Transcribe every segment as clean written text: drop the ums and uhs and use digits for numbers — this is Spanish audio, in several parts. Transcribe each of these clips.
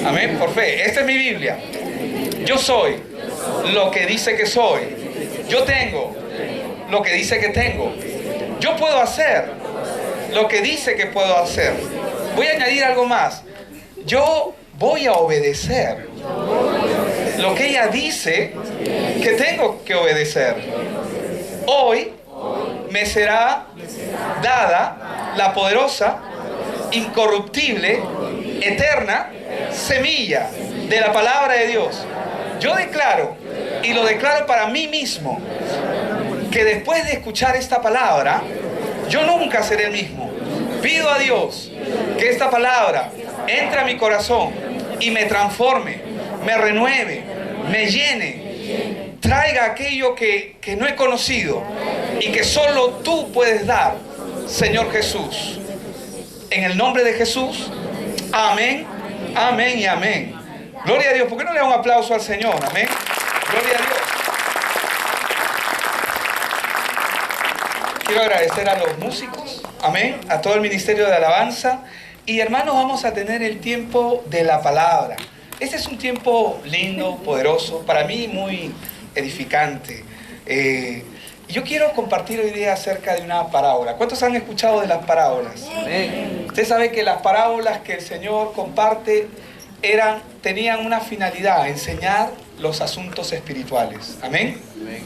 Amén, por fe. Esta es mi Biblia. Yo soy lo que dice que soy. Yo tengo lo que dice que tengo. Yo puedo hacer lo que dice que puedo hacer. Voy a añadir algo más. Yo voy a obedecer lo que ella dice que tengo que obedecer. Hoy me será dada la poderosa, incorruptible, eterna semilla de la palabra de Dios. Yo declaro, y lo declaro para mí mismo, que después de escuchar esta palabra, yo nunca seré el mismo. Pido a Dios que esta palabra entre a mi corazón y me transforme, me renueve, me llene, traiga aquello que no he conocido y que solo tú puedes dar, Señor Jesús. En el nombre de Jesús, amén, amén y amén. Gloria a Dios. ¿Por qué no le da un aplauso al Señor? Amén. Gloria a Dios. Quiero agradecer a los músicos, amén, a todo el ministerio de alabanza. Y hermanos, vamos a tener el tiempo de la palabra. Este es un tiempo lindo, poderoso, para mí muy edificante. Yo quiero compartir hoy día acerca de una parábola. ¿Cuántos han escuchado de las parábolas? Amén. Usted sabe que las parábolas que el Señor comparte tenían una finalidad: enseñar los asuntos espirituales. Amén. Amén.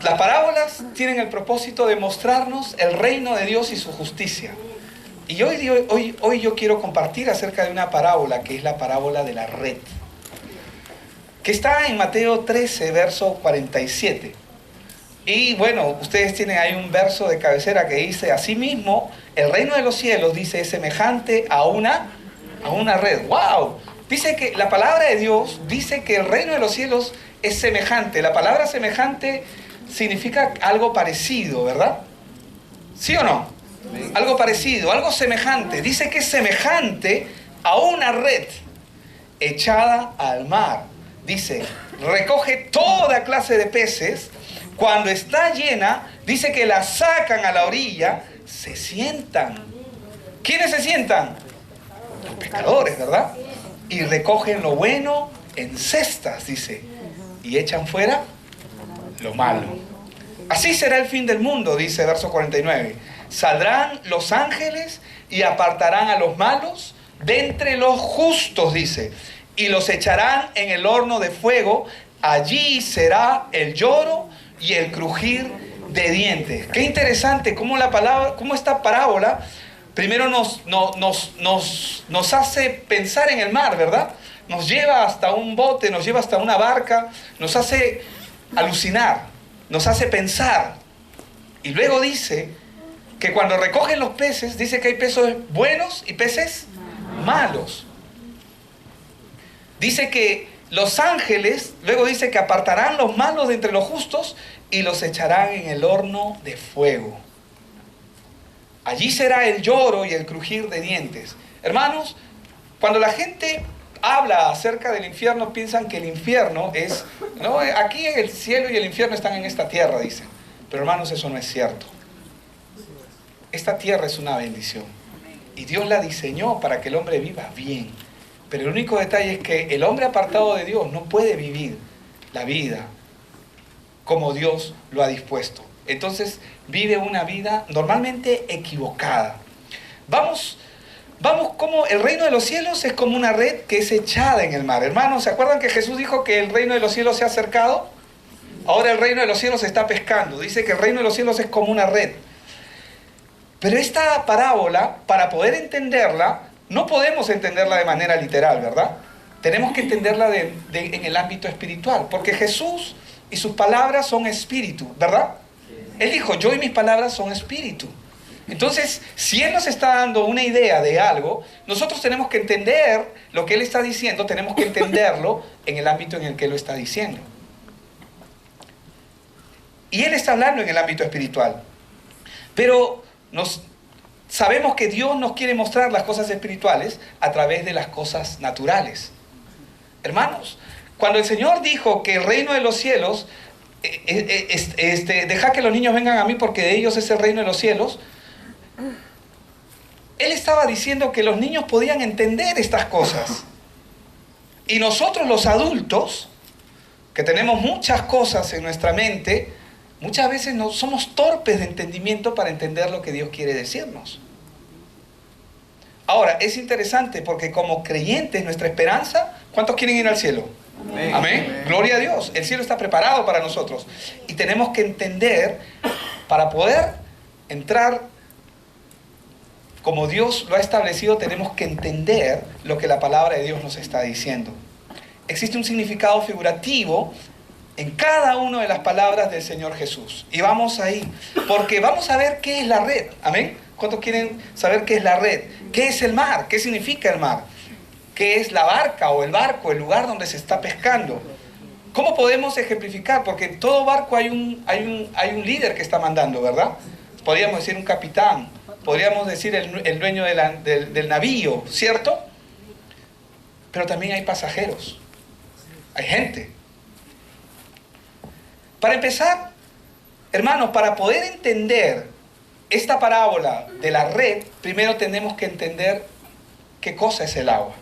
Las parábolas tienen el propósito de mostrarnos el reino de Dios y su justicia. Y hoy yo quiero compartir acerca de una parábola que es la parábola de la red, que está en Mateo 13, verso 47. Y bueno, ustedes tienen ahí un verso de cabecera que dice: asimismo, el reino de los cielos, dice, es semejante a una red. ¡Wow! Dice que la palabra de Dios dice que el reino de los cielos es semejante. La palabra semejante significa algo parecido, ¿verdad? ¿Sí o no? Sí. Algo parecido, algo semejante. Dice que es semejante a una red echada al mar. Dice, recoge toda clase de peces. Cuando está llena, dice que la sacan a la orilla, se sientan. ¿Quiénes se sientan? Los pescadores, ¿verdad? Y recogen lo bueno en cestas, dice, y echan fuera lo malo. Así será el fin del mundo, dice verso 49. Saldrán los ángeles y apartarán a los malos de entre los justos, dice, y los echarán en el horno de fuego. Allí será el lloro y el crujir de dientes. Qué interesante cómo esta parábola primero nos hace pensar en el mar, ¿verdad? Nos lleva hasta un bote, nos lleva hasta una barca, nos hace alucinar, nos hace pensar. Y luego dice que cuando recogen los peces, dice que hay peces buenos y peces malos. Dice que los ángeles, luego dice que apartarán los malos de entre los justos y los echarán en el horno de fuego. Allí será el lloro y el crujir de dientes. Hermanos, cuando la gente habla acerca del infierno, piensan que el infierno es, ¿no? Aquí el cielo y el infierno están en esta tierra, dicen. Pero hermanos, eso no es cierto. Esta tierra es una bendición. Y Dios la diseñó para que el hombre viva bien. Pero el único detalle es que el hombre apartado de Dios no puede vivir la vida como Dios lo ha dispuesto. Entonces vive una vida normalmente equivocada. Vamos como el reino de los cielos es como una red que es echada en el mar. Hermanos, ¿se acuerdan que Jesús dijo que el reino de los cielos se ha acercado? Ahora el reino de los cielos se está pescando. Dice que el reino de los cielos es como una red. Pero esta parábola, para poder entenderla, no podemos entenderla de manera literal, ¿verdad? Tenemos que entenderla en el ámbito espiritual, porque Jesús y sus palabras son espíritu, ¿verdad? Él dijo, yo y mis palabras son espíritu. Entonces, si Él nos está dando una idea de algo, nosotros tenemos que entender lo que Él está diciendo, tenemos que entenderlo en el ámbito en el que Él lo está diciendo. Y Él está hablando en el ámbito espiritual. Pero sabemos que Dios nos quiere mostrar las cosas espirituales a través de las cosas naturales. Hermanos, cuando el Señor dijo que el reino de los cielos, deja que los niños vengan a mí porque de ellos es el reino de los cielos, Él estaba diciendo que los niños podían entender estas cosas. Y nosotros los adultos, que tenemos muchas cosas en nuestra mente, muchas veces no somos torpes de entendimiento para entender lo que Dios quiere decirnos. Ahora, es interesante porque como creyentes, nuestra esperanza, ¿cuántos quieren ir al cielo? Amén. Amén. Gloria a Dios. El cielo está preparado para nosotros. Y tenemos que entender, para poder entrar como Dios lo ha establecido, tenemos que entender lo que la palabra de Dios nos está diciendo. Existe un significado figurativo en cada una de las palabras del Señor Jesús. Y vamos ahí, porque vamos a ver qué es la red. Amén. ¿Cuántos quieren saber qué es la red? ¿Qué es el mar? ¿Qué significa el mar? ¿Qué es la barca o el barco, el lugar donde se está pescando? ¿Cómo podemos ejemplificar? Porque en todo barco hay un líder que está mandando, ¿verdad? Podríamos decir un capitán, podríamos decir el dueño del navío, ¿cierto? Pero también hay pasajeros, hay gente. Para empezar, hermanos, para poder entender esta parábola de la red, primero tenemos que entender qué cosa es el agua.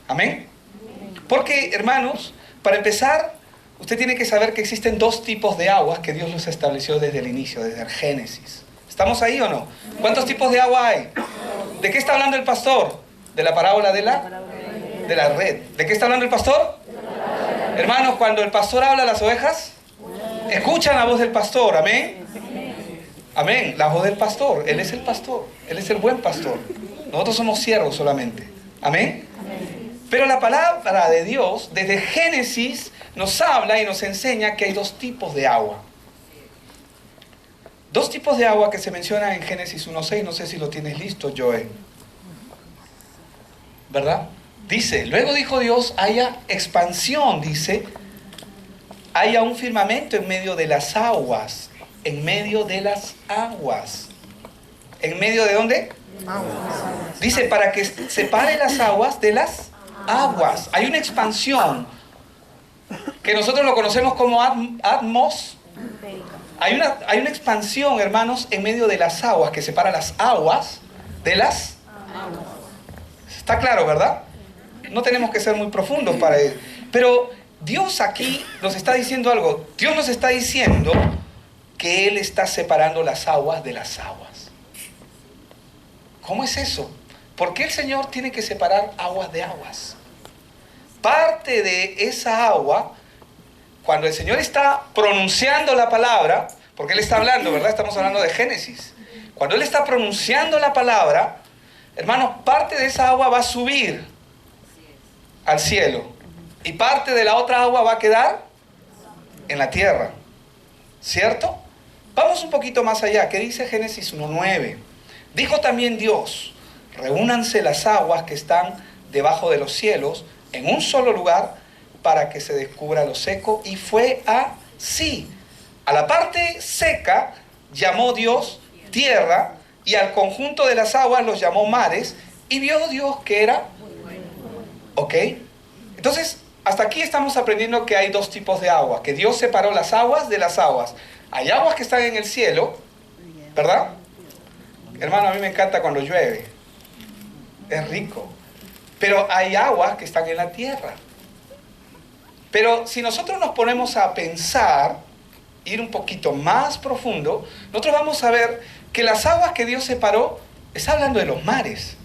¿Amén? Porque, hermanos, para empezar, usted tiene que saber que existen dos tipos de aguas que Dios los estableció desde el inicio, desde el Génesis. ¿Estamos ahí o no? ¿Cuántos tipos de agua hay? ¿De qué está hablando el pastor? De la parábola de la red. ¿De qué está hablando el pastor? Hermanos, cuando el pastor habla a las ovejas, escuchan la voz del pastor. ¿Amén? Amén. La voz del pastor. Él es el pastor. Él es el buen pastor. Nosotros somos siervos solamente. Amén. Pero la palabra de Dios, desde Génesis, nos habla y nos enseña que hay dos tipos de agua. Dos tipos de agua que se mencionan en Génesis 1:6. No sé si lo tienes listo, Joel. ¿Verdad? Dice, luego dijo Dios, haya expansión, dice, haya un firmamento en medio de las aguas. En medio de las aguas. ¿En medio de dónde? Aguas. Dice, para que separe las aguas de las aguas. Hay una expansión que nosotros lo conocemos como atmos. Hay una expansión, hermanos, en medio de las aguas que separa las aguas de las aguas. Está claro, ¿verdad? No tenemos que ser muy profundos para él. Pero Dios aquí nos está diciendo algo. Dios nos está diciendo que Él está separando las aguas de las aguas. ¿Cómo es eso? ¿Por qué el Señor tiene que separar aguas de aguas? Parte de esa agua, cuando el Señor está pronunciando la palabra, porque Él está hablando, ¿verdad? Estamos hablando de Génesis. Cuando Él está pronunciando la palabra, hermanos, parte de esa agua va a subir al cielo. Y parte de la otra agua va a quedar en la tierra. ¿Cierto? Vamos un poquito más allá. ¿Qué dice Génesis 1:9? Dijo también Dios, reúnanse las aguas que están debajo de los cielos en un solo lugar para que se descubra lo seco. Y fue así. A la parte seca llamó Dios tierra y al conjunto de las aguas los llamó mares. Y vio Dios que era... ¿Ok? Entonces, hasta aquí estamos aprendiendo que hay dos tipos de agua. Que Dios separó las aguas de las aguas. Hay aguas que están en el cielo, ¿verdad? Hermano, a mí me encanta cuando llueve. Es rico. Pero hay aguas que están en la tierra. Pero si nosotros nos ponemos a pensar, ir un poquito más profundo, nosotros vamos a ver que las aguas que Dios separó, está hablando de los mares.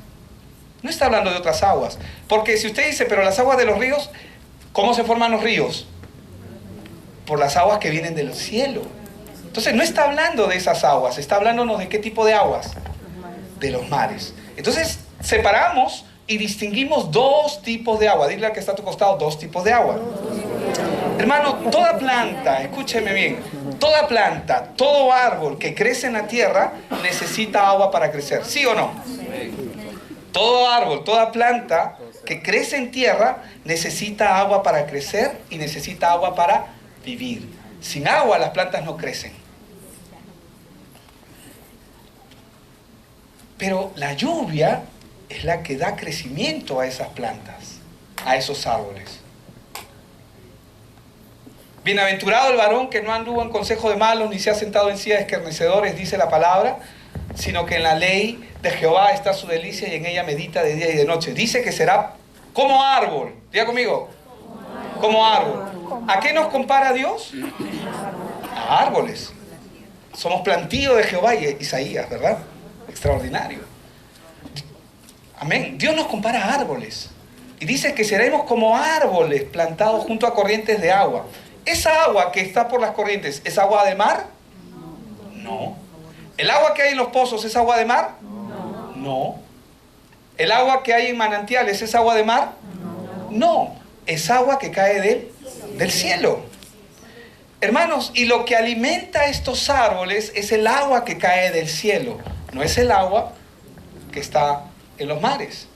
No está hablando de otras aguas. Porque si usted dice, pero las aguas de los ríos, ¿cómo se forman los ríos? Por las aguas que vienen del cielo. Entonces no está hablando de esas aguas, está hablándonos de qué tipo de aguas. De los mares. Entonces separamos y distinguimos dos tipos de agua. Dile al que está a tu costado, dos tipos de agua. Hermano, toda planta, escúcheme bien, toda planta, todo árbol que crece en la tierra necesita agua para crecer. ¿Sí o no? Todo árbol, toda planta que crece en tierra necesita agua para crecer y necesita agua para vivir. Sin agua las plantas no crecen. Pero la lluvia es la que da crecimiento a esas plantas, a esos árboles. Bienaventurado el varón que no anduvo en consejo de malos, ni se ha sentado en silla de escarnecedores, dice la palabra, sino que en la ley de Jehová está su delicia y en ella medita de día y de noche. Dice que será como árbol. Diga conmigo. Como árbol. ¿A qué nos compara Dios? A árboles. Somos plantío de Jehová y Isaías, ¿verdad? Extraordinario. Amén. Dios nos compara a árboles. Y dice que seremos como árboles plantados junto a corrientes de agua. ¿Esa agua que está por las corrientes es agua de mar? No. ¿El agua que hay en los pozos es agua de mar? No. ¿El agua que hay en manantiales es agua de mar? No. Es agua que cae del cielo. Hermanos, y lo que alimenta estos árboles es el agua que cae del cielo. No es el agua que está en los mares.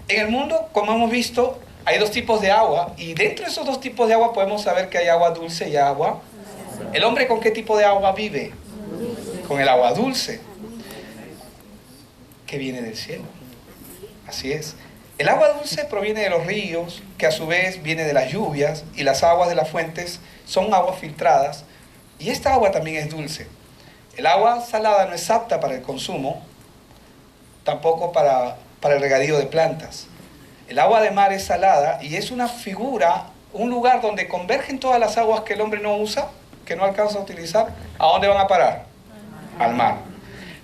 En el mundo, como hemos visto, hay dos tipos de agua, y dentro de esos dos tipos de agua podemos saber que hay agua dulce y agua. ¿El hombre con qué tipo de agua vive? Con el agua dulce, que viene del cielo. Así es. El agua dulce proviene de los ríos, que a su vez viene de las lluvias, y las aguas de las fuentes son aguas filtradas, y esta agua también es dulce. El agua salada no es apta para el consumo, tampoco para el regadío de plantas. El agua de mar es salada y es una figura, un lugar donde convergen todas las aguas que el hombre no usa, que no alcanza a utilizar. ¿A dónde van a parar? Al mar.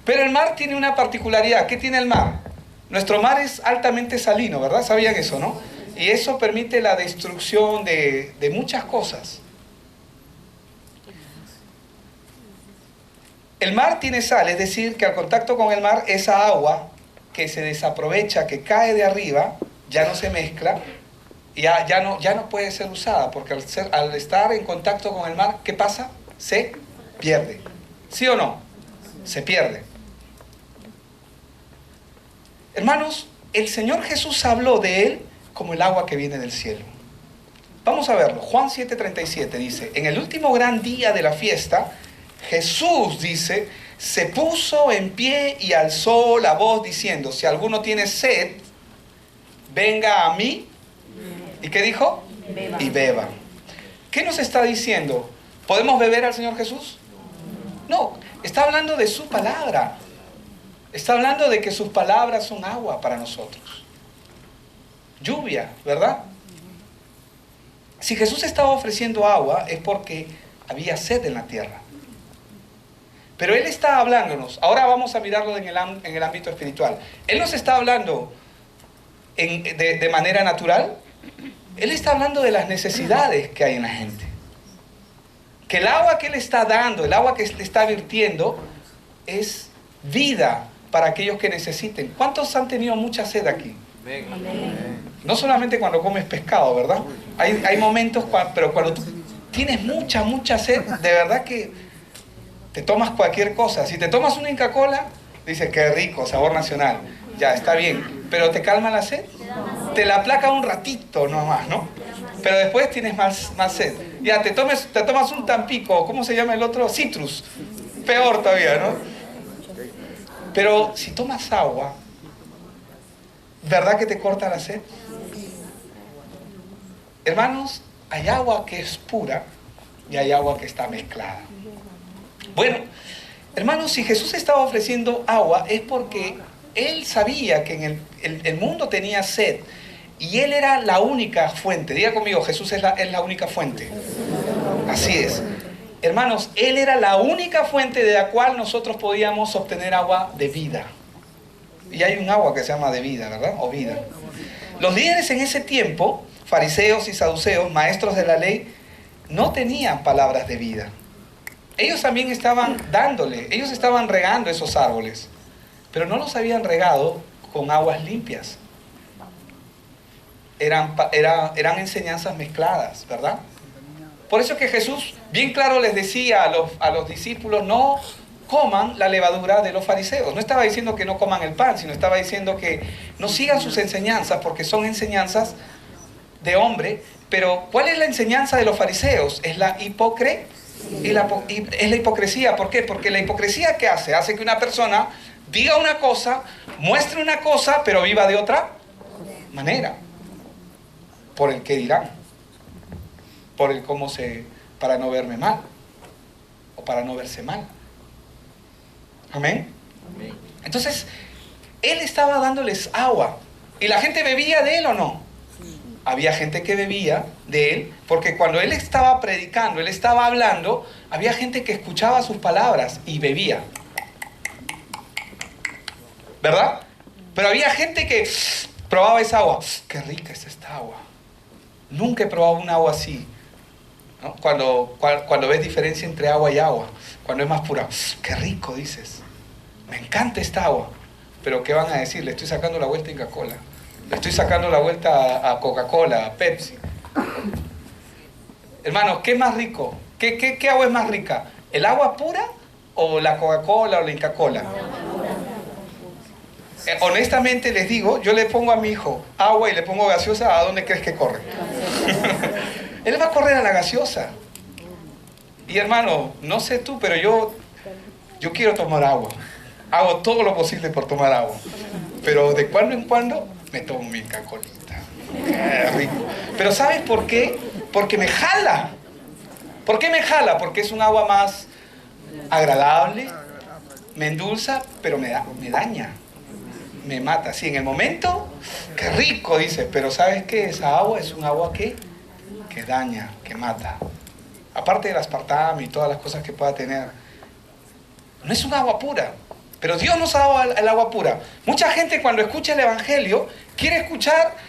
Pero el mar tiene una particularidad. ¿Qué tiene el mar? Nuestro mar es altamente salino, ¿verdad? ¿Sabían eso, no? Y eso permite la destrucción de muchas cosas. El mar tiene sal, es decir, que al contacto con el mar, esa agua que se desaprovecha, que cae de arriba, ya no se mezcla, ya no puede ser usada, porque al estar en contacto con el mar, ¿qué pasa? Se pierde. ¿Sí o no? Se pierde. Hermanos, el Señor Jesús habló de Él como el agua que viene del cielo. Vamos a verlo. Juan 7:37 dice, en el último gran día de la fiesta, Jesús, dice, se puso en pie y alzó la voz diciendo, si alguno tiene sed, venga a mí. ¿Y qué dijo? Beba. Y beba. ¿Qué nos está diciendo? ¿Podemos beber al Señor Jesús? No, está hablando de su palabra. Está hablando de que sus palabras son agua para nosotros. Lluvia, ¿verdad? Si Jesús estaba ofreciendo agua es porque había sed en la tierra. Pero Él está hablándonos. Ahora vamos a mirarlo en el ámbito espiritual. Él nos está hablando de manera natural. Él está hablando de las necesidades que hay en la gente. Que el agua que Él está dando, el agua que Él está virtiendo, es vida para aquellos que necesiten. ¿Cuántos han tenido mucha sed aquí? No solamente cuando comes pescado, ¿verdad? Hay momentos, pero cuando tú tienes mucha sed, de verdad que te tomas cualquier cosa. Si te tomas una Inca Kola, dices, qué rico, sabor nacional. Ya, está bien. Pero ¿te calma la sed? Te la aplaca un ratito nomás, ¿no? Pero después tienes más sed. Ya, te tomas un Tampico, ¿cómo se llama el otro? Citrus. Peor todavía, ¿no? Pero si tomas agua, ¿verdad que te corta la sed? Hermanos, hay agua que es pura y hay agua que está mezclada. Bueno, hermanos, si Jesús estaba ofreciendo agua es porque Él sabía que en el mundo tenía sed y Él era la única fuente. Diga conmigo, Jesús es la única fuente. Así es. Hermanos, Él era la única fuente de la cual nosotros podíamos obtener agua de vida. Y hay un agua que se llama de vida, ¿verdad? O vida. Los líderes en ese tiempo, fariseos y saduceos, maestros de la ley, no tenían palabras de vida. Ellos también estaban ellos estaban regando esos árboles, pero no los habían regado con aguas limpias. Eran enseñanzas mezcladas, ¿verdad? Por eso que Jesús bien claro les decía a los discípulos, no coman la levadura de los fariseos. No estaba diciendo que no coman el pan, sino estaba diciendo que no sigan sus enseñanzas, porque son enseñanzas de hombre. Pero ¿cuál es la enseñanza de los fariseos? Es la hipocresía. Y es la hipocresía. ¿Por qué? Porque la hipocresía, ¿qué hace? Hace que una persona diga una cosa, muestre una cosa, pero viva de otra manera. Por el qué dirán. Por el cómo para no verme mal. O para no verse mal. Amén. Entonces, él estaba dándoles agua. ¿Y la gente bebía de él o no? Había gente que bebía de él, porque cuando él estaba predicando, él estaba hablando, había gente que escuchaba sus palabras y bebía. ¿Verdad? Pero había gente que probaba esa agua. ¡Qué rica es esta agua! Nunca he probado un agua así, ¿no? Cuando ves diferencia entre agua y agua, cuando es más pura. ¡Qué rico! Dices. Me encanta esta agua. Pero ¿qué van a decir? Le estoy sacando la vuelta a Inca-Cola. Le estoy sacando la vuelta a Coca-Cola, a Pepsi. Hermanos, ¿qué es más rico? ¿Qué agua es más rica? ¿El agua pura o la Coca-Cola o la Inca-Cola? Honestamente les digo, yo le pongo a mi hijo agua y le pongo gaseosa, ¿a dónde crees que corre? Él va a correr a la gaseosa. Y hermano, no sé tú, pero yo quiero tomar agua. Hago todo lo posible por tomar agua. Pero de cuando en cuando me tomo mi Coca-Colita. Qué rico. Pero ¿sabes por qué? Porque me jala. ¿Por qué me jala? Porque es un agua más agradable, me endulza, pero me daña. Me mata. Sí, en el momento, qué rico, dice. Pero ¿sabes qué? Esa agua es un agua que daña, que mata. Aparte del aspartame y todas las cosas que pueda tener. No es un agua pura. Pero Dios nos ha dado el agua pura. Mucha gente cuando escucha el Evangelio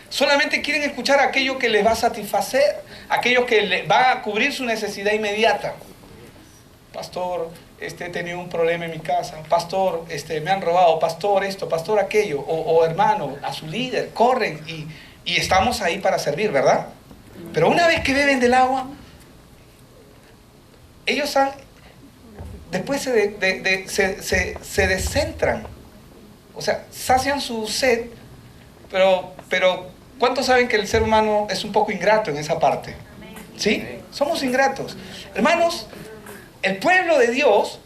solamente quieren escuchar aquello que les va a satisfacer, aquello que les va a cubrir su necesidad inmediata. Pastor, he tenido un problema en mi casa. Pastor, me han robado. Pastor, esto, pastor, aquello. O hermano, a su líder, corren y estamos ahí para servir, ¿verdad? Pero una vez que beben del agua, ellos después se descentran, o sea, sacian su sed, pero ¿cuántos saben que el ser humano es un poco ingrato en esa parte? ¿Sí? Somos ingratos. Hermanos, el pueblo de Dios,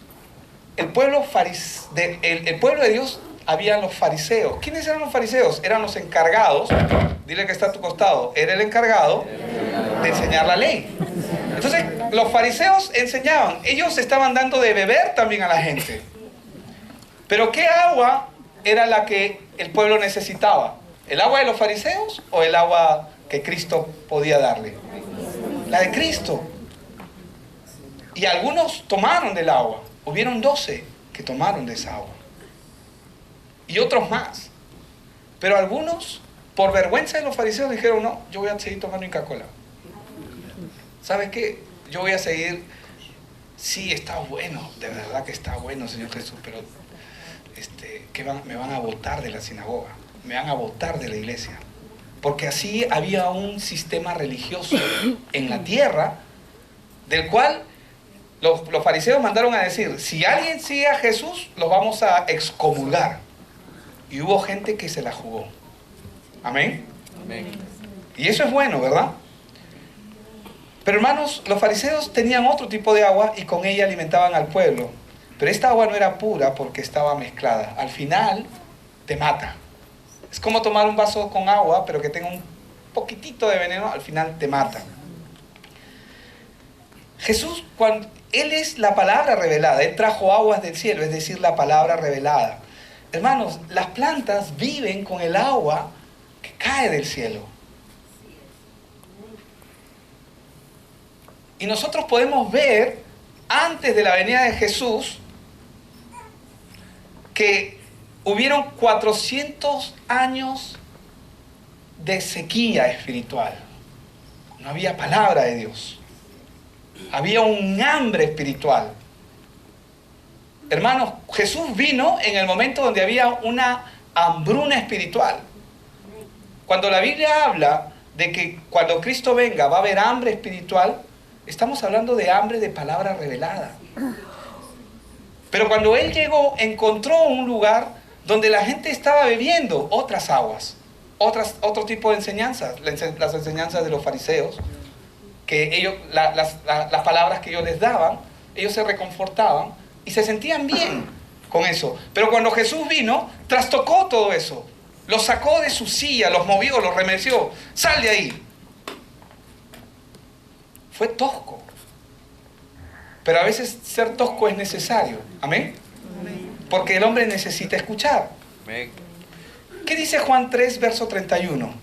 el pueblo de Dios, habían los fariseos. ¿Quiénes eran los fariseos? Eran los encargados, dile que está a tu costado, era el encargado de enseñar la ley. Entonces, los fariseos enseñaban, ellos estaban dando de beber también a la gente. Pero ¿qué agua era la que el pueblo necesitaba? ¿El agua de los fariseos o el agua que Cristo podía darle? La de Cristo. Y algunos tomaron del agua. Hubieron 12 que tomaron de esa agua. Y otros más. Pero algunos, por vergüenza de los fariseos, dijeron, no, yo voy a seguir tomando Inca-Cola. ¿Sabes qué? Yo voy a seguir. Sí, está bueno, de verdad que está bueno, Señor Jesús, pero me van a botar de la sinagoga, me van a botar de la iglesia. Porque así había un sistema religioso en la tierra, del cual los fariseos mandaron a decir, si alguien sigue a Jesús, los vamos a excomulgar. Y hubo gente que se la jugó. Amén. Amén. Y eso es bueno, ¿verdad? Pero hermanos, los fariseos tenían otro tipo de agua y con ella alimentaban al pueblo. Pero esta agua no era pura porque estaba mezclada. Al final te mata. Es como tomar un vaso con agua, pero que tenga un poquitito de veneno, al final te mata. Jesús, cuando Él es la palabra revelada, Él trajo aguas del cielo, es decir, la palabra revelada. Hermanos, las plantas viven con el agua que cae del cielo. Y nosotros podemos ver, antes de la venida de Jesús, que hubieron 400 años de sequía espiritual. No había palabra de Dios. Había un hambre espiritual. Hermanos, Jesús vino en el momento donde había una hambruna espiritual. Cuando la Biblia habla de que cuando Cristo venga va a haber hambre espiritual, estamos hablando de hambre de palabra revelada. Pero cuando Él llegó, encontró un lugar donde la gente estaba bebiendo otras aguas, otro tipo de enseñanzas, las enseñanzas de los fariseos, que ellos, las palabras que ellos les daban, ellos se reconfortaban y se sentían bien con eso. Pero cuando Jesús vino, trastocó todo eso. Los sacó de su silla, los movió, los remeció. ¡Sal de ahí! Fue tosco. Pero a veces ser tosco es necesario. ¿Amén? Porque el hombre necesita escuchar. ¿Qué dice Juan 3, verso 31?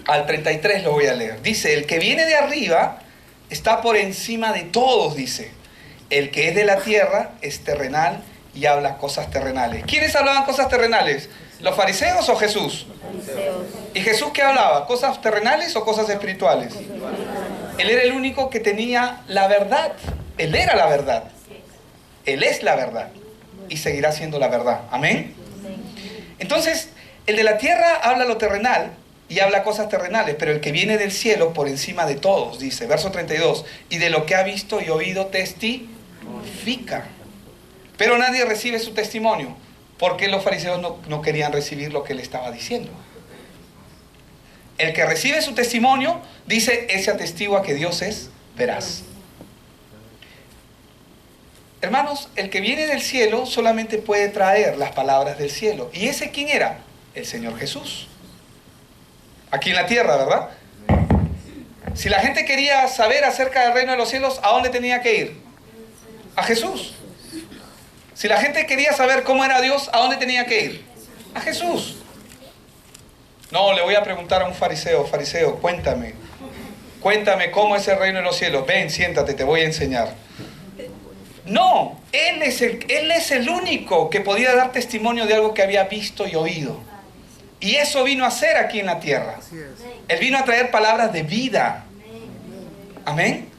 Al 33 lo voy a leer. Dice, el que viene de arriba está por encima de todos, dice. El que es de la tierra es terrenal y habla cosas terrenales. ¿Quiénes hablaban cosas terrenales? ¿Los fariseos o Jesús? Fariseos. ¿Y Jesús qué hablaba? ¿Cosas terrenales o cosas espirituales? Él era el único que tenía la verdad. Él era la verdad. Él es la verdad. Y seguirá siendo la verdad. ¿Amén? Entonces, el de la tierra habla lo terrenal y habla cosas terrenales, pero el que viene del cielo por encima de todos, dice, verso 32, y de lo que ha visto y oído testifica. Pero nadie recibe su testimonio, porque los fariseos no querían recibir lo que él estaba diciendo. El que recibe su testimonio, dice, ese atestigua que Dios es veraz. Hermanos, el que viene del cielo solamente puede traer las palabras del cielo. ¿Y ese quién era? El Señor Jesús. Aquí en la tierra, ¿verdad? Si la gente quería saber acerca del reino de los cielos, ¿a dónde tenía que ir? A Jesús. Si la gente quería saber cómo era Dios, ¿a dónde tenía que ir? A Jesús. No, le voy a preguntar a un fariseo, fariseo, cuéntame cómo es el reino de los cielos. Ven, siéntate, te voy a enseñar. No, él es el único que podía dar testimonio de algo que había visto y oído. Y eso vino a hacer aquí en la tierra. Él vino a traer palabras de vida. Amén.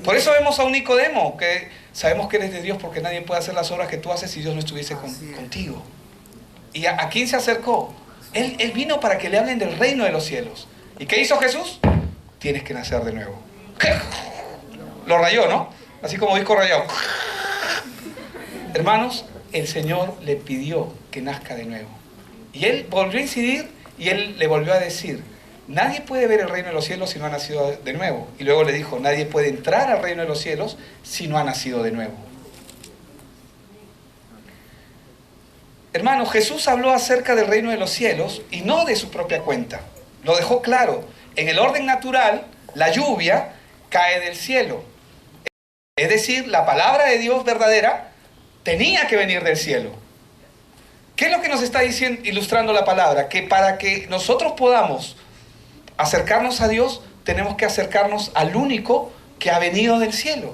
Por eso vemos a un Nicodemo, que sabemos que eres de Dios porque nadie puede hacer las obras que tú haces si Dios no estuviese contigo. ¿Y a quién se acercó? Él vino para que le hablen del reino de los cielos. ¿Y qué hizo Jesús? Tienes que nacer de nuevo. Lo rayó, ¿no? Así como disco rayado. Hermanos, el Señor le pidió que nazca de nuevo. Y él volvió a incidir y él le volvió a decir, nadie puede ver el reino de los cielos si no ha nacido de nuevo. Y luego le dijo, nadie puede entrar al reino de los cielos si no ha nacido de nuevo. Hermanos, Jesús habló acerca del reino de los cielos y no de su propia cuenta. Lo dejó claro. En el orden natural, la lluvia cae del cielo. Es decir, la palabra de Dios verdadera tenía que venir del cielo. ¿Qué es lo que nos está diciendo, ilustrando la palabra? Que para que nosotros podamos acercarnos a Dios, tenemos que acercarnos al único que ha venido del cielo.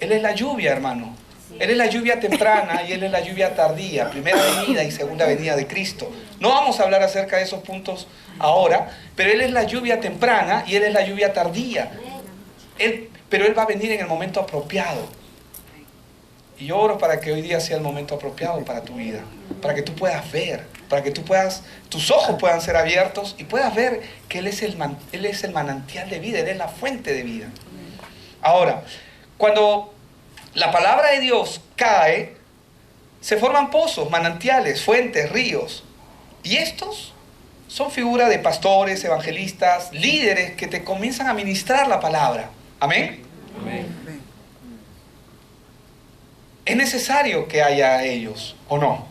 Él es la lluvia, hermano. Él es la lluvia temprana y Él es la lluvia tardía, primera venida y segunda venida de Cristo. No vamos a hablar acerca de esos puntos ahora, pero Él es la lluvia temprana y Él es la lluvia tardía. Pero Él va a venir en el momento apropiado. Y yo oro para que hoy día sea el momento apropiado para tu vida, para que tú puedas ver, para que tus ojos puedan ser abiertos y puedas ver que Él es el manantial de vida, Él es la fuente de vida. Ahora, cuando la palabra de Dios cae, se forman pozos, manantiales, fuentes, ríos. Y estos son figuras de pastores, evangelistas, líderes que te comienzan a ministrar la palabra. ¿Amén? Amén. Es necesario que haya ellos, ¿o no?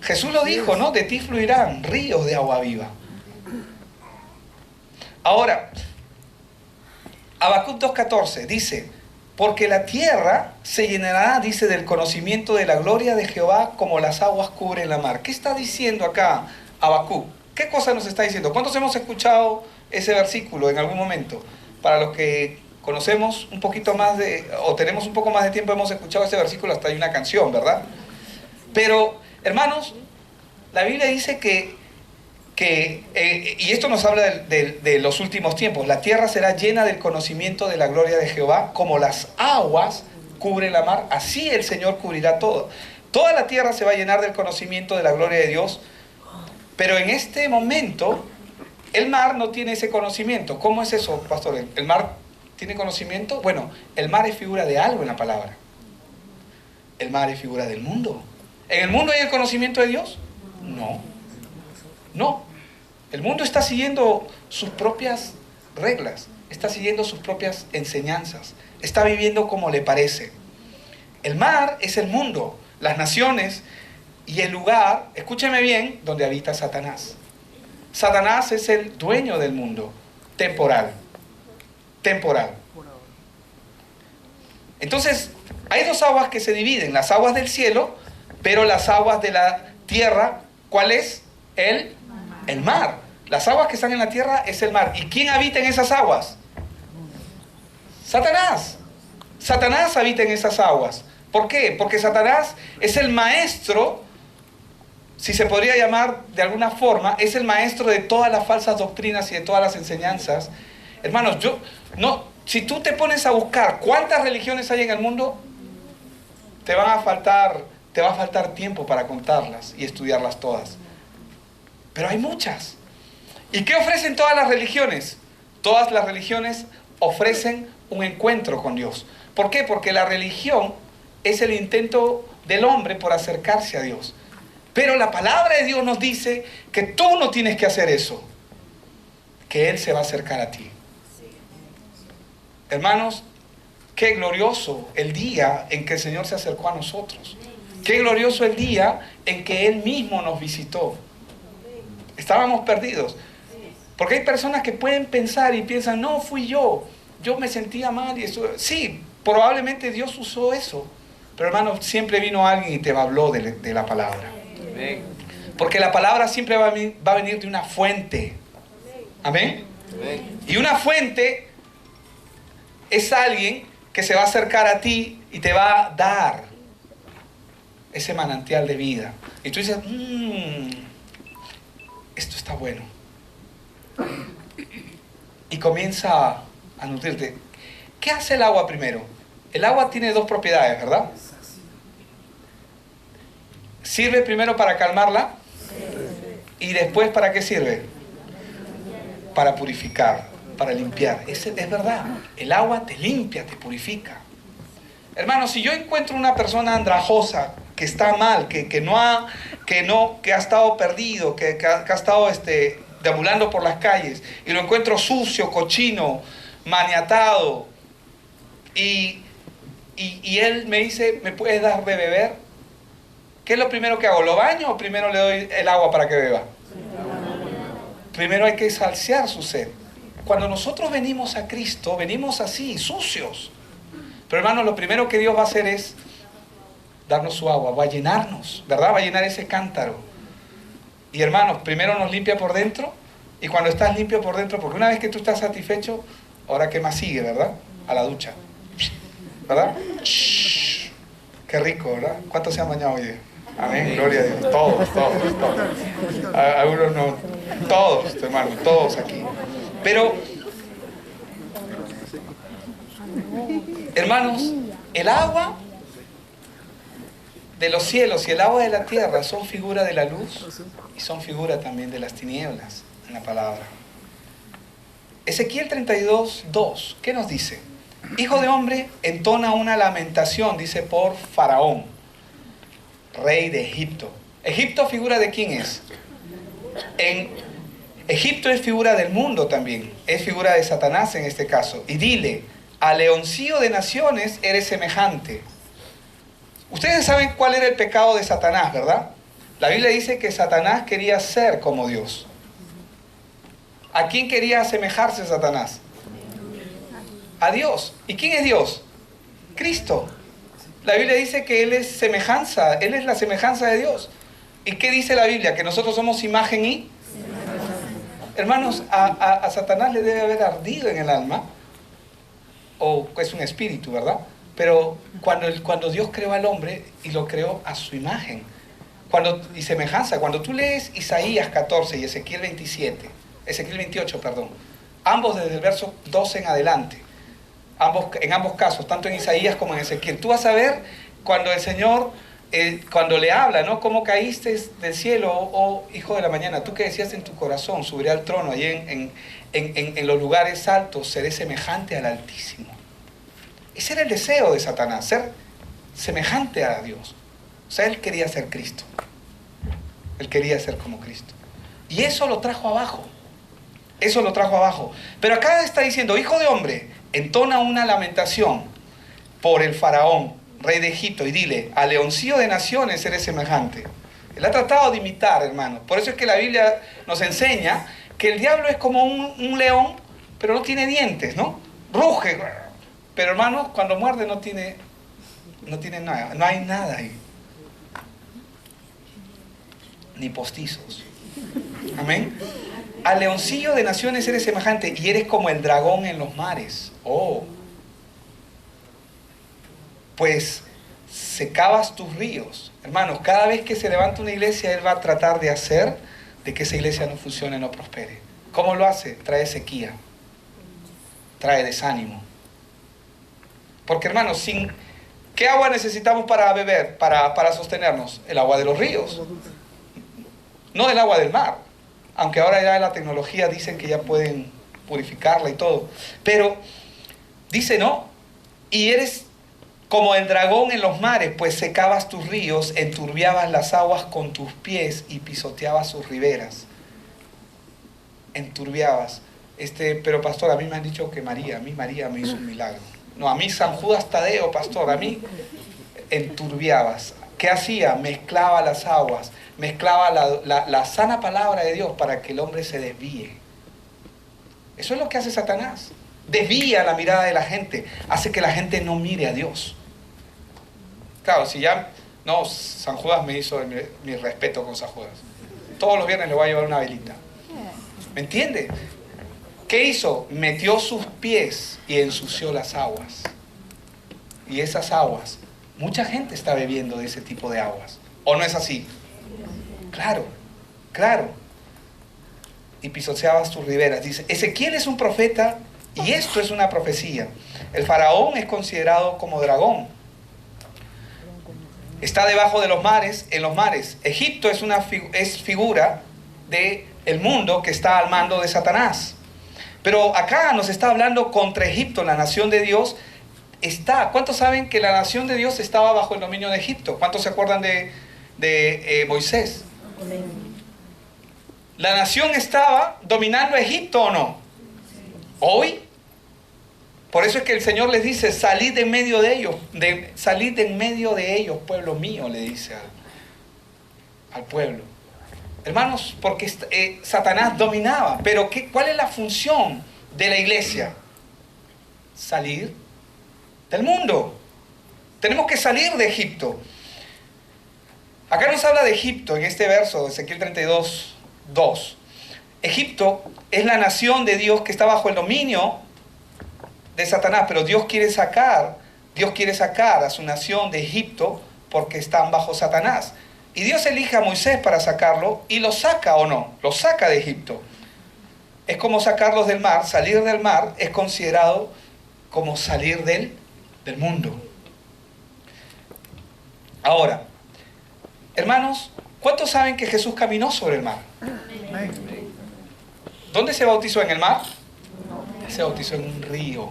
Jesús lo dijo, ¿no? De ti fluirán ríos de agua viva. Ahora, Habacuc 2:14 dice, porque la tierra se llenará, dice, del conocimiento de la gloria de Jehová como las aguas cubren la mar. ¿Qué está diciendo acá Habacuc? ¿Qué cosa nos está diciendo? ¿Cuántos hemos escuchado ese versículo en algún momento? Para los que conocemos un poquito más o tenemos un poco más de tiempo, hemos escuchado ese versículo, hasta hay una canción, ¿verdad? Pero, hermanos, la Biblia dice y esto nos habla de los últimos tiempos, la tierra será llena del conocimiento de la gloria de Jehová, como las aguas cubren la mar, así el Señor cubrirá todo. Toda la tierra se va a llenar del conocimiento de la gloria de Dios, pero en este momento, el mar no tiene ese conocimiento. ¿Cómo es eso, pastor? ¿El mar tiene conocimiento? Bueno, el mar es figura de algo en la palabra. El mar es figura del mundo. ¿En el mundo hay el conocimiento de Dios? No. El mundo está siguiendo sus propias reglas. está siguiendo sus propias enseñanzas, está viviendo como le parece. El mar es el mundo, las naciones y el lugar, escúcheme bien, donde habita Satanás. Satanás es el dueño del mundo, temporal. Entonces, hay dos aguas que se dividen, las aguas del cielo, pero las aguas de la tierra, ¿cuál es? El mar. Las aguas que están en la tierra es el mar. ¿Y quién habita en esas aguas? Satanás. Satanás habita en esas aguas. ¿Por qué? Porque Satanás es el maestro, si se podría llamar de alguna forma, es el maestro de todas las falsas doctrinas y de todas las enseñanzas. Hermanos, si tú te pones a buscar cuántas religiones hay en el mundo, te va a faltar tiempo para contarlas y estudiarlas todas. Pero hay muchas. ¿Y qué ofrecen todas las religiones? Todas las religiones ofrecen un encuentro con Dios. ¿Por qué? Porque la religión es el intento del hombre por acercarse a Dios. Pero la palabra de Dios nos dice que tú no tienes que hacer eso, que Él se va a acercar a ti. Hermanos, qué glorioso el día en que el Señor se acercó a nosotros. Qué glorioso el día en que Él mismo nos visitó. Estábamos perdidos. Porque hay personas que pueden pensar y piensan, no, fui yo me sentía mal y eso. Sí, probablemente Dios usó eso. Pero hermano, siempre vino alguien y te habló de la palabra. Porque la palabra siempre va a venir de una fuente. Amén. Y una fuente es alguien que se va a acercar a ti y te va a dar ese manantial de vida. Y tú dices, esto está bueno. Y comienza a nutrirte. ¿Qué hace el agua primero? El agua tiene dos propiedades, ¿verdad? ¿Sirve primero para calmarla? ¿Y después para qué sirve? Para purificar, para limpiar. Es verdad, el agua te limpia, te purifica. Hermano, si yo encuentro una persona andrajosa, que está mal, que ha estado perdido, que ha estado deambulando por las calles, y lo encuentro sucio, cochino, maniatado, y él me dice, ¿me puedes dar de beber? ¿Qué es lo primero que hago? ¿Lo baño o primero le doy el agua para que beba? Primero hay que saciar su sed. Cuando nosotros venimos a Cristo, venimos así, sucios. Pero hermanos, lo primero que Dios va a hacer es darnos su agua, va a llenarnos, ¿verdad? Va a llenar ese cántaro. Y hermanos, primero nos limpia por dentro, y cuando estás limpio por dentro, porque una vez que tú estás satisfecho, ahora ¿qué más sigue, verdad? A la ducha, ¿verdad? Qué rico, ¿verdad? ¿Cuántos se han bañado hoy día? Amén, gloria a Dios. Todos. Algunos no, todos, hermanos, todos aquí. Pero, hermanos, el agua de los cielos y el agua de la tierra son figura de la luz y son figura también de las tinieblas en la palabra. Ezequiel 32:2, ¿qué nos dice? Hijo de hombre, entona una lamentación, dice, por Faraón, rey de Egipto. ¿Egipto figura de quién es? Egipto es figura del mundo también, es figura de Satanás en este caso. Y dile, a leoncillo de naciones eres semejante. Ustedes saben cuál era el pecado de Satanás, ¿verdad? La Biblia dice que Satanás quería ser como Dios. ¿A quién quería asemejarse Satanás? A Dios. ¿Y quién es Dios? Cristo. La Biblia dice que Él es semejanza, Él es la semejanza de Dios. ¿Y qué dice la Biblia? Que nosotros somos imagen y... Hermanos, a Satanás le debe haber ardido en el alma, o es un espíritu, ¿verdad? Pero cuando Dios creó al hombre y lo creó a su imagen y semejanza, cuando tú lees Isaías 14 y Ezequiel 28, ambos desde el verso 12 en adelante, en ambos casos, tanto en Isaías como en Ezequiel, tú vas a ver cuando el Señor, cuando le habla, ¿no? ¿Cómo caíste del cielo, oh hijo de la mañana? Tú que decías en tu corazón, subiré al trono, allí en los lugares altos, seré semejante al Altísimo. Ese era el deseo de Satanás, ser semejante a Dios. O sea, él quería ser Cristo. Él quería ser como Cristo. Y eso lo trajo abajo. Eso lo trajo abajo. Pero acá está diciendo, hijo de hombre, entona una lamentación por el faraón, rey de Egipto, y dile, a leoncillo de naciones eres semejante. Él ha tratado de imitar, hermano. Por eso es que la Biblia nos enseña que el diablo es como un león, pero no tiene dientes, ¿no? Ruge. Pero, hermano, cuando muerde no tiene nada. No hay nada ahí. Ni postizos. Amén. Al leoncillo de naciones eres semejante y eres como el dragón en los mares. Oh. Pues secabas tus ríos. Hermanos, cada vez que se levanta una iglesia, Él va a tratar de hacer de que esa iglesia no funcione, no prospere. ¿Cómo lo hace? Trae sequía. Trae desánimo. Porque, hermanos, ¿qué agua necesitamos para beber, para sostenernos? El agua de los ríos. No el agua del mar. Aunque ahora ya la tecnología dicen que ya pueden purificarla y todo. Pero dice, ¿no? Y eres como el dragón en los mares, pues secabas tus ríos, enturbiabas las aguas con tus pies y pisoteabas sus riberas. Enturbiabas. Pero pastor, a mí me han dicho que a mí María me hizo un milagro. No, a mí San Judas Tadeo, pastor, a mí enturbiabas. ¿Qué hacía? Mezclaba las aguas, mezclaba la sana palabra de Dios para que el hombre se desvíe. Eso es lo que hace Satanás. Desvía la mirada de la gente, hace que la gente no mire a Dios. Claro, si ya... No, San Judas me hizo mi respeto con San Judas. Todos los viernes le voy a llevar una velita. ¿Me entiende? ¿Qué hizo? Metió sus pies y ensució las aguas. Y esas aguas, mucha gente está bebiendo de ese tipo de aguas. ¿O no es así? Claro, claro. Y pisoteabas tus riberas. Dice, Ezequiel es un profeta y esto es una profecía. El faraón es considerado como dragón. Está debajo de los mares, en los mares. Egipto es figura del mundo que está al mando de Satanás. Pero acá nos está hablando contra Egipto, la nación de Dios. ¿Cuántos saben que la nación de Dios estaba bajo el dominio de Egipto? ¿Cuántos se acuerdan de Moisés? ¿La nación estaba dominando a Egipto o no? Hoy. Por eso es que el Señor les dice, salid en medio de ellos, salid en medio de ellos, pueblo mío, le dice al pueblo. Hermanos, porque Satanás dominaba, pero ¿cuál es la función de la iglesia? Salir del mundo. Tenemos que salir de Egipto. Acá nos habla de Egipto en este verso de Ezequiel 32, 2. Egipto es la nación de Dios que está bajo el dominio de Satanás, pero Dios quiere sacar a su nación de Egipto porque están bajo Satanás. Y Dios elige a Moisés para sacarlo y lo saca o no, lo saca de Egipto. Es como sacarlos del mar, salir del mar es considerado como salir del mundo. Ahora, hermanos, ¿cuántos saben que Jesús caminó sobre el mar? ¿Dónde se bautizó? ¿En el mar? Se bautizó en un río.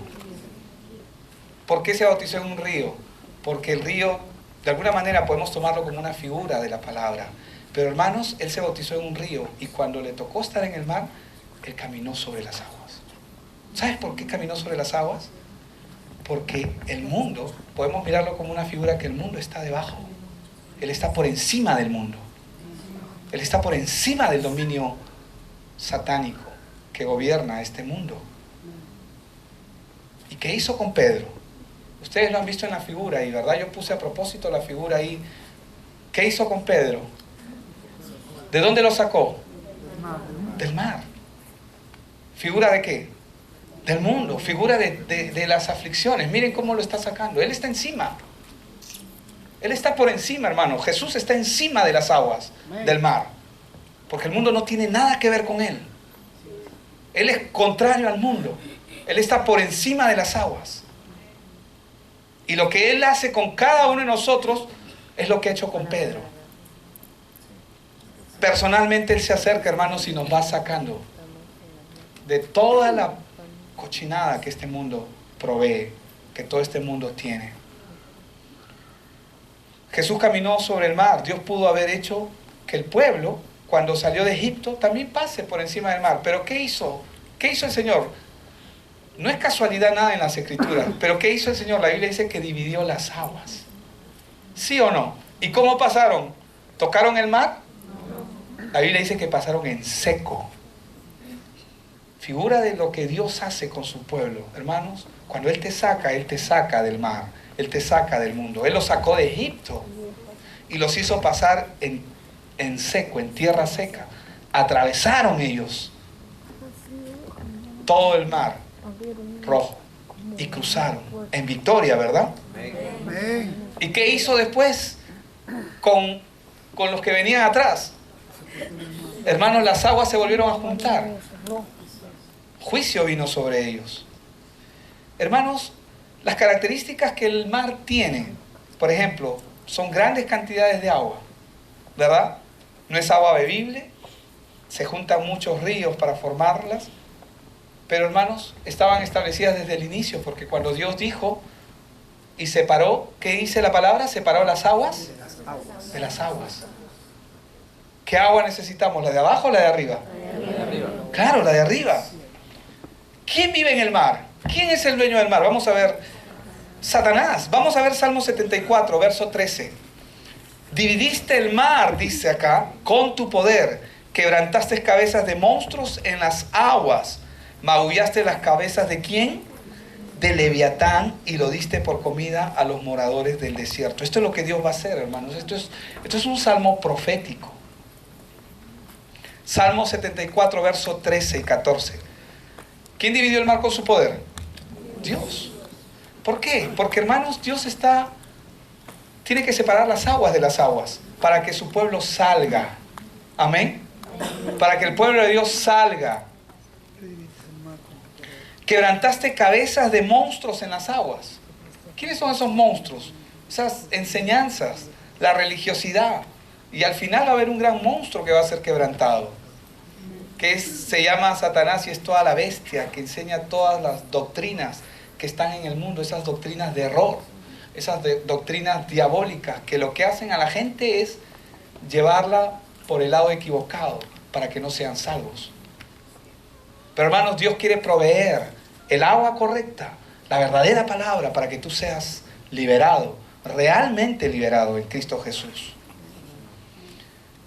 ¿Por qué se bautizó en un río? Porque el río, de alguna manera podemos tomarlo como una figura de la palabra. Pero hermanos, Él se bautizó en un río y cuando le tocó estar en el mar, Él caminó sobre las aguas. ¿Sabes por qué caminó sobre las aguas? Porque el mundo, podemos mirarlo como una figura que el mundo está debajo. Él está por encima del mundo. Él está por encima del dominio satánico que gobierna este mundo. ¿Y qué hizo con Pedro? Ustedes lo han visto en la figura y verdad, yo puse a propósito la figura ahí. ¿Qué hizo con Pedro? ¿De dónde lo sacó? Del mar. ¿Figura de qué? Del mundo, figura de las aflicciones. Miren cómo lo está sacando. Él está encima. Él está por encima, hermano. Jesús está encima de las aguas del mar. Porque el mundo no tiene nada que ver con Él. Él es contrario al mundo. Él está por encima de las aguas. Y lo que Él hace con cada uno de nosotros es lo que ha hecho con Pedro. Personalmente Él se acerca, hermanos, y nos va sacando de toda la cochinada que este mundo provee, que todo este mundo tiene. Jesús caminó sobre el mar. Dios pudo haber hecho que el pueblo, cuando salió de Egipto, también pase por encima del mar. Pero ¿qué hizo ¿Qué hizo el Señor? No es casualidad nada en las Escrituras, pero ¿qué hizo el Señor? La Biblia dice que dividió las aguas. ¿Sí o no? ¿Y cómo pasaron? ¿Tocaron el mar? La Biblia dice que pasaron en seco. Figura de lo que Dios hace con su pueblo. Hermanos, cuando Él te saca del mar, Él te saca del mundo. Él los sacó de Egipto y los hizo pasar en seco, en tierra seca. Atravesaron ellos todo el mar Rojo y cruzaron en victoria, ¿verdad? ¿Y qué hizo después con los que venían atrás? Hermanos, las aguas se volvieron a juntar. Juicio vino sobre ellos. Hermanos, las características que el mar tiene, por ejemplo, son grandes cantidades de agua, ¿verdad? No es agua bebible, se juntan muchos ríos para formarlas, pero hermanos, estaban establecidas desde el inicio, porque cuando Dios dijo y separó, ¿qué dice la palabra? Separó las aguas de las aguas. ¿Qué agua necesitamos? ¿La de abajo o la de arriba? La de arriba. Claro, la de arriba. ¿Quién vive en el mar? ¿Quién es el dueño del mar? Vamos a ver. Satanás. Vamos a ver Salmo 74, verso 13. Dividiste el mar, dice acá, con tu poder. Quebrantaste cabezas de monstruos en las aguas. Magullaste las cabezas de ¿quién? De Leviatán, y lo diste por comida a los moradores del desierto. Esto es lo que Dios va a hacer, hermanos. Esto es un salmo profético. Salmo 74, verso 13 y 14. ¿Quién dividió el mar con su poder? Dios. ¿Por qué? Porque, hermanos, Dios tiene que separar las aguas de las aguas para que su pueblo salga. Amén. Para que el pueblo de Dios salga. Quebrantaste cabezas de monstruos en las aguas. ¿Quiénes son esos monstruos? Esas enseñanzas, la religiosidad. Y al final va a haber un gran monstruo que va a ser quebrantado. Se llama Satanás y es toda la bestia que enseña todas las doctrinas que están en el mundo, esas doctrinas de error, esas doctrinas diabólicas que lo que hacen a la gente es llevarla por el lado equivocado para que no sean salvos. Pero hermanos, Dios quiere proveer el agua correcta, la verdadera palabra para que tú seas liberado, realmente liberado en Cristo Jesús.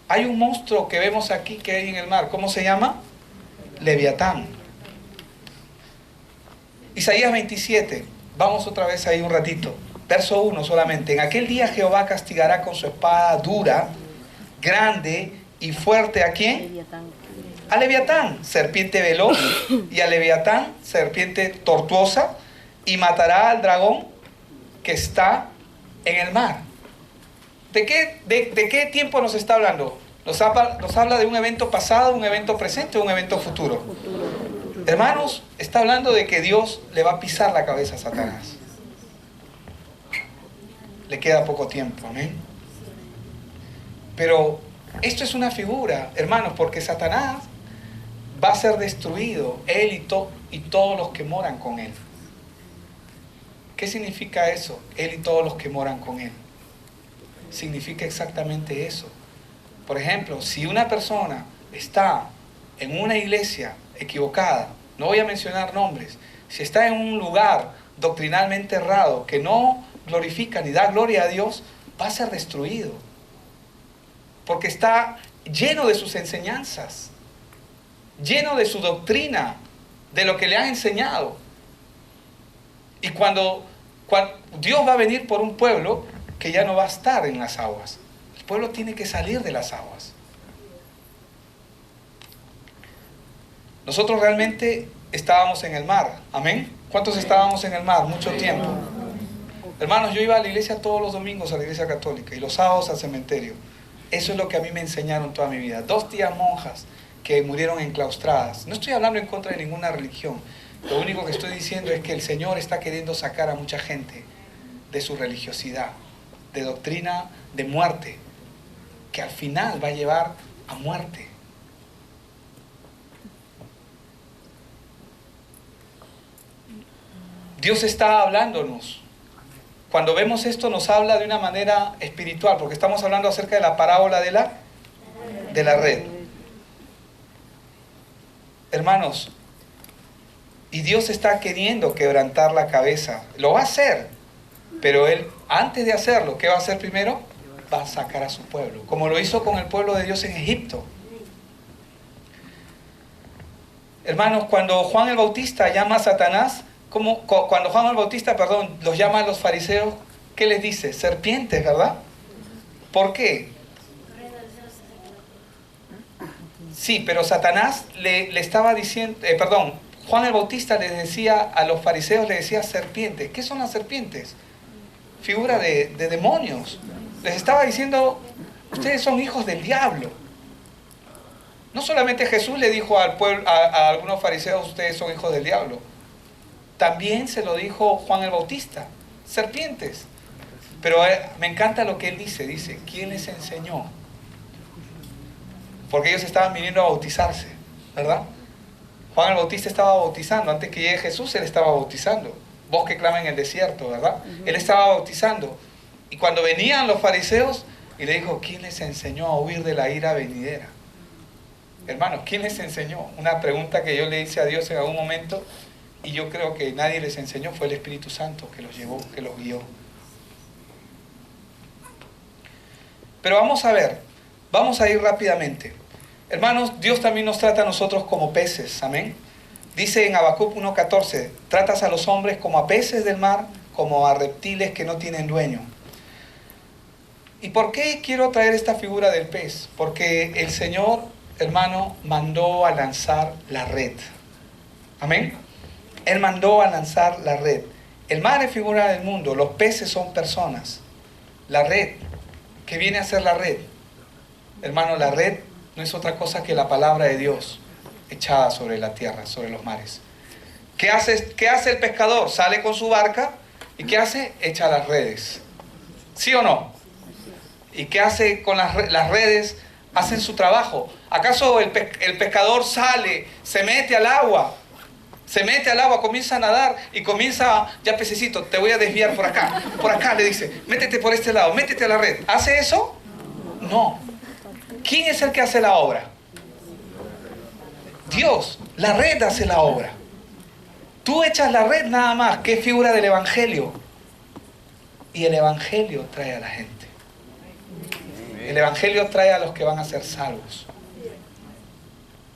Hay un monstruo que vemos aquí que hay en el mar. ¿Cómo se llama? Leviatán. Isaías 27. Vamos otra vez ahí un ratito. Verso 1 solamente. En aquel día Jehová castigará con su espada dura, grande y fuerte. ¿A quién? A Leviatán, serpiente veloz, y a Leviatán, serpiente tortuosa, y matará al dragón que está en el mar. ¿De qué tiempo nos está hablando? Nos habla de un evento pasado, un evento presente o un evento futuro. Hermanos, está hablando de que Dios le va a pisar la cabeza a Satanás. Le queda poco tiempo, amén. Pero esto es una figura, hermanos, porque Satanás va a ser destruido, él y todos los que moran con él. ¿Qué significa eso? Él y todos los que moran con él. Significa exactamente eso. Por ejemplo, si una persona está en una iglesia equivocada, no voy a mencionar nombres, si está en un lugar doctrinalmente errado que no glorifica ni da gloria a Dios, va a ser destruido. Porque está lleno de sus enseñanzas, lleno de su doctrina, de lo que le han enseñado. Y cuando Dios va a venir por un pueblo que ya no va a estar en las aguas. El pueblo tiene que salir de las aguas. Nosotros realmente estábamos en el mar. Amén. ¿Cuántos estábamos en el mar? Mucho tiempo. Hermanos, yo iba a la iglesia todos los domingos, a la iglesia católica, y los sábados al cementerio. Eso es lo que a mí me enseñaron toda mi vida. 2 tías monjas que murieron enclaustradas. No estoy hablando en contra de ninguna religión. Lo único que estoy diciendo es que el Señor está queriendo sacar a mucha gente de su religiosidad, de doctrina de muerte, que al final va a llevar a muerte. Dios está hablándonos. Cuando vemos esto nos habla de una manera espiritual, porque estamos hablando acerca de la parábola de la red. Hermanos, Y Dios está queriendo quebrantar la cabeza. Lo va a hacer. Pero Él, antes de hacerlo, ¿qué va a hacer primero? Va a sacar a su pueblo. Como lo hizo con el pueblo de Dios en Egipto. Hermanos, cuando Juan el Bautista llama a Satanás, cuando Juan el Bautista, los llama a los fariseos, ¿qué les dice? Serpientes, ¿verdad? ¿Por qué? Sí, pero Satanás le estaba diciendo, Juan el Bautista les decía a los fariseos, les decía serpientes. ¿Qué son las serpientes? Figura de demonios. Les estaba diciendo, ustedes son hijos del diablo. No solamente Jesús le dijo al pueblo, a algunos fariseos, ustedes son hijos del diablo. También se lo dijo Juan el Bautista, serpientes. Pero me encanta lo que él dice, ¿quién les enseñó? Porque ellos estaban viniendo a bautizarse, ¿verdad? Juan el Bautista estaba bautizando, antes que llegue Jesús, él estaba bautizando. Voz que clama en el desierto, ¿verdad? Él estaba bautizando. Y cuando venían los fariseos, y le dijo, ¿quién les enseñó a huir de la ira venidera? Hermanos, ¿quién les enseñó? Una pregunta que yo le hice a Dios en algún momento, y yo creo que nadie les enseñó, fue el Espíritu Santo que los llevó, que los guió. Pero vamos a ver, vamos a ir rápidamente. Hermanos, Dios también nos trata a nosotros como peces, amén. Dice en Habacuc 1:14, tratas a los hombres como a peces del mar, como a reptiles que no tienen dueño. ¿Y por qué quiero traer esta figura del pez? Porque el Señor, hermano, mandó a lanzar la red. Amén. Él mandó a lanzar la red. El mar es figura del mundo, los peces son personas. La red, ¿qué viene a ser la red? Hermano, la red no es otra cosa que la palabra de Dios echada sobre la tierra, sobre los mares. ¿Qué hace el pescador? Sale con su barca y ¿qué hace? Echa las redes. ¿Sí o no? ¿Y qué hace con las redes? Hacen su trabajo. ¿Acaso el pescador sale, se mete al agua, comienza a nadar y comienza, ya pececito, te voy a desviar por acá le dice, métete por este lado, métete a la red? ¿Hace eso? No. ¿Quién es el que hace la obra? Dios. La red hace la obra. Tú echas la red nada más, que es figura del Evangelio. Y el Evangelio trae a la gente. El Evangelio trae a los que van a ser salvos.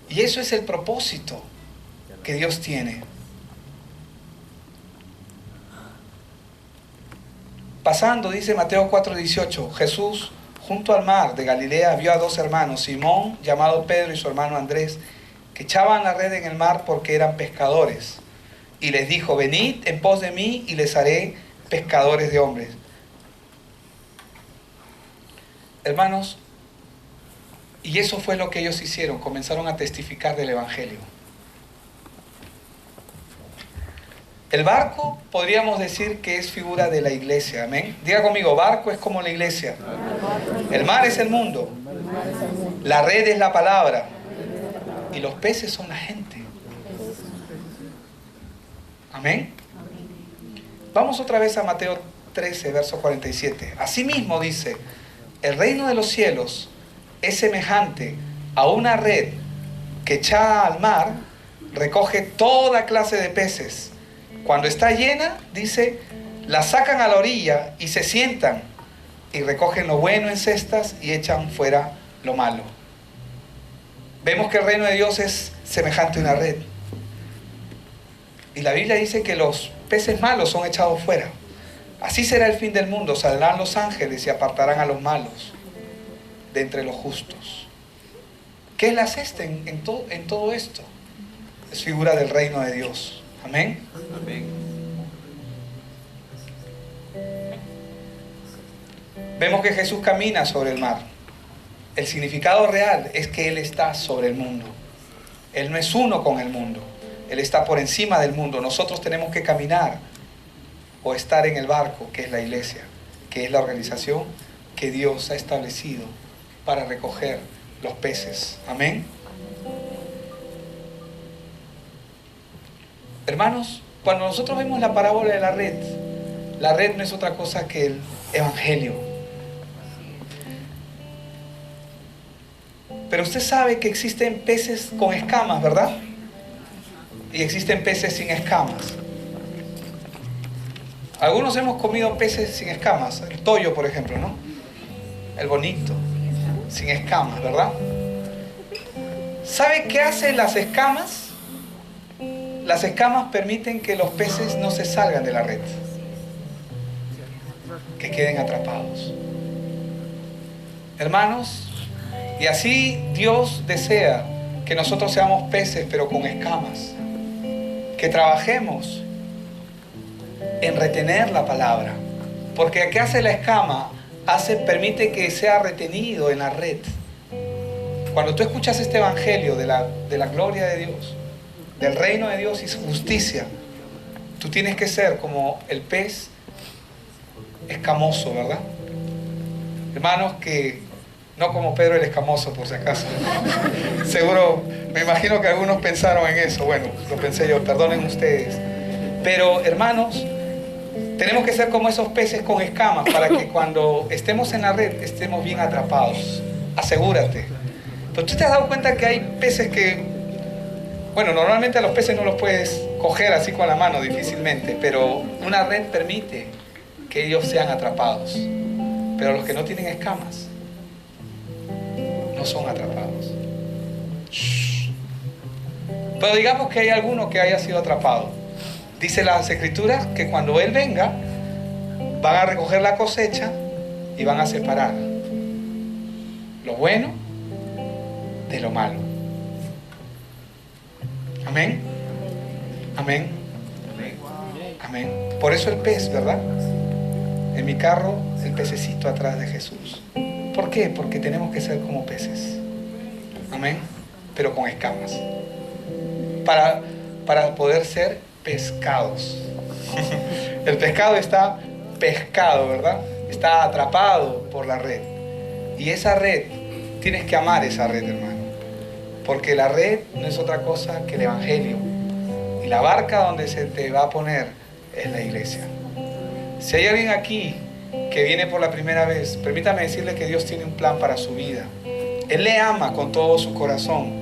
Y eso es el propósito que Dios tiene. Pasando, dice Mateo 4:18, Jesús, junto al mar de Galilea, vio a dos hermanos, Simón, llamado Pedro, y su hermano Andrés, que echaban la red en el mar porque eran pescadores. Y les dijo, venid en pos de mí y les haré pescadores de hombres. Hermanos, y eso fue lo que ellos hicieron, comenzaron a testificar del Evangelio. El barco podríamos decir que es figura de la iglesia, amén. Diga conmigo, barco es como la iglesia. El mar es el mundo. La red es la palabra. Y los peces son la gente. Amén. Vamos otra vez a Mateo 13, verso 47. Asimismo dice, el reino de los cielos es semejante a una red que echada al mar recoge toda clase de peces. Cuando está llena, dice, la sacan a la orilla y se sientan y recogen lo bueno en cestas y echan fuera lo malo. Vemos que el reino de Dios es semejante a una red. Y la Biblia dice que los peces malos son echados fuera. Así será el fin del mundo. Saldrán los ángeles y apartarán a los malos de entre los justos. ¿Qué es la cesta en todo esto? Es figura del reino de Dios. Amén. Amén. Vemos que Jesús camina sobre el mar. El significado real es que Él está sobre el mundo. Él no es uno con el mundo. Él está por encima del mundo. Nosotros tenemos que caminar o estar en el barco, que es la iglesia, que es la organización que Dios ha establecido para recoger los peces. Amén. Hermanos, cuando nosotros vemos la parábola de la red no es otra cosa que el Evangelio. Pero usted sabe que existen peces con escamas, ¿verdad? y existen peces sin escamas. Algunos hemos comido peces sin escamas, el toyo por ejemplo, ¿no? El bonito, sin escamas, ¿verdad? ¿Sabe qué hacen las escamas? Las escamas permiten que los peces no se salgan de la red, que queden atrapados. Hermanos, y así Dios desea que nosotros seamos peces pero con escamas, que trabajemos en retener la palabra, porque ¿qué hace la escama? Permite que sea retenido en la red. Cuando tú escuchas este evangelio de la gloria de Dios, del reino de Dios y su justicia, tú tienes que ser como el pez escamoso, ¿verdad? Hermanos, que no como Pedro el escamoso, por si acaso. Seguro, me imagino que algunos pensaron en eso. Bueno, lo pensé yo, perdonen ustedes. Pero, hermanos, tenemos que ser como esos peces con escamas para que cuando estemos en la red estemos bien atrapados. Asegúrate. Pero tú te has dado cuenta que hay peces que, bueno, normalmente a los peces no los puedes coger así con la mano difícilmente, pero una red permite que ellos sean atrapados. Pero los que no tienen escamas no son atrapados. Shh. Pero digamos que hay alguno que haya sido atrapado. Dice las Escrituras que cuando Él venga, van a recoger la cosecha y van a separar lo bueno de lo malo. Amén. Amén. Amén. Por eso el pez, ¿verdad? En mi carro, el pececito atrás de Jesús. ¿Por qué? Porque tenemos que ser como peces. Amén. Pero con escamas. Para poder ser pescados. El pescado está pescado, ¿verdad? Está atrapado por la red. Y esa red, tienes que amar esa red, hermano. Porque la red no es otra cosa que el evangelio. Y la barca donde se te va a poner es la iglesia. Si hay alguien aquí que viene por la primera vez, permítame decirle que Dios tiene un plan para su vida. Él le ama con todo su corazón.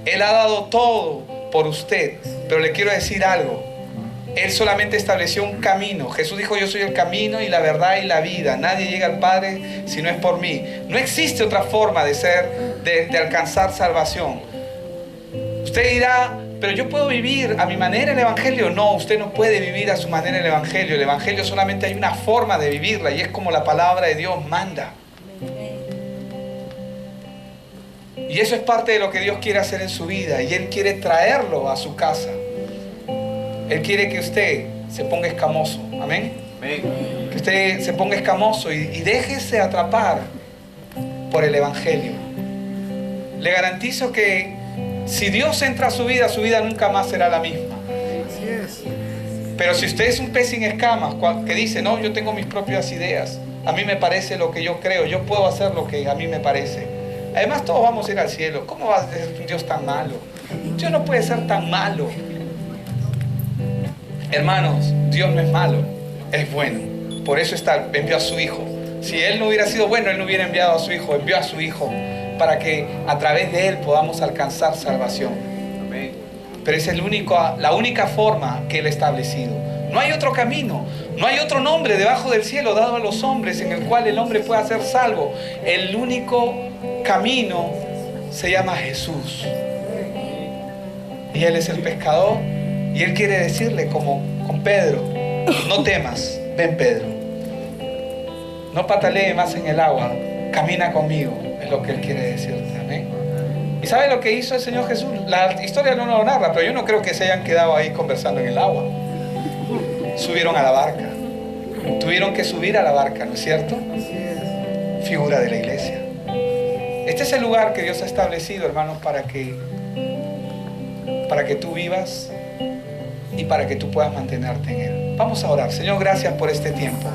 Él ha dado todo por usted. Pero le quiero decir algo. Él solamente estableció un camino. Jesús dijo: yo soy el camino y la verdad y la vida. Nadie llega al Padre si no es por mí. No existe otra forma de alcanzar salvación. Usted dirá: pero yo puedo vivir a mi manera el evangelio. No, usted no puede vivir a su manera el evangelio. El evangelio solamente hay una forma de vivirla, y es como la palabra de Dios manda. Y eso es parte de lo que Dios quiere hacer en su vida, y Él quiere traerlo a su casa. Él quiere que usted se ponga escamoso. Amén. Que usted se ponga escamoso y déjese atrapar por el evangelio. Le garantizo que si Dios entra a su vida nunca más será la misma. Pero si usted es un pez sin escamas que dice: no, yo tengo mis propias ideas, a mí me parece lo que yo creo, yo puedo hacer lo que a mí me parece. Además, todos vamos a ir al cielo. ¿Cómo va a ser un Dios tan malo? Dios no puede ser tan malo. Hermanos, Dios no es malo, es bueno. Por eso envió a su Hijo. Si Él no hubiera sido bueno, Él no hubiera enviado a su Hijo. Envió a su Hijo para que a través de Él podamos alcanzar salvación. Pero esa es la única forma que Él ha establecido. No hay otro camino, no hay otro nombre debajo del cielo dado a los hombres en el cual el hombre pueda ser salvo. El único camino se llama Jesús. Y Él es el pescador. Y Él quiere decirle, como con Pedro: no temas, ven Pedro. No patalee más en el agua, camina conmigo. Es lo que Él quiere decirte. Amén. ¿Y sabe lo que hizo el Señor Jesús? La historia no lo narra, pero yo no creo que se hayan quedado ahí conversando en el agua. Subieron a la barca. Tuvieron que subir a la barca, ¿no es cierto? Figura de la iglesia. Este es el lugar que Dios ha establecido, hermanos, para que tú vivas y para que tú puedas mantenerte en Él. Vamos a orar. Señor, gracias por este tiempo.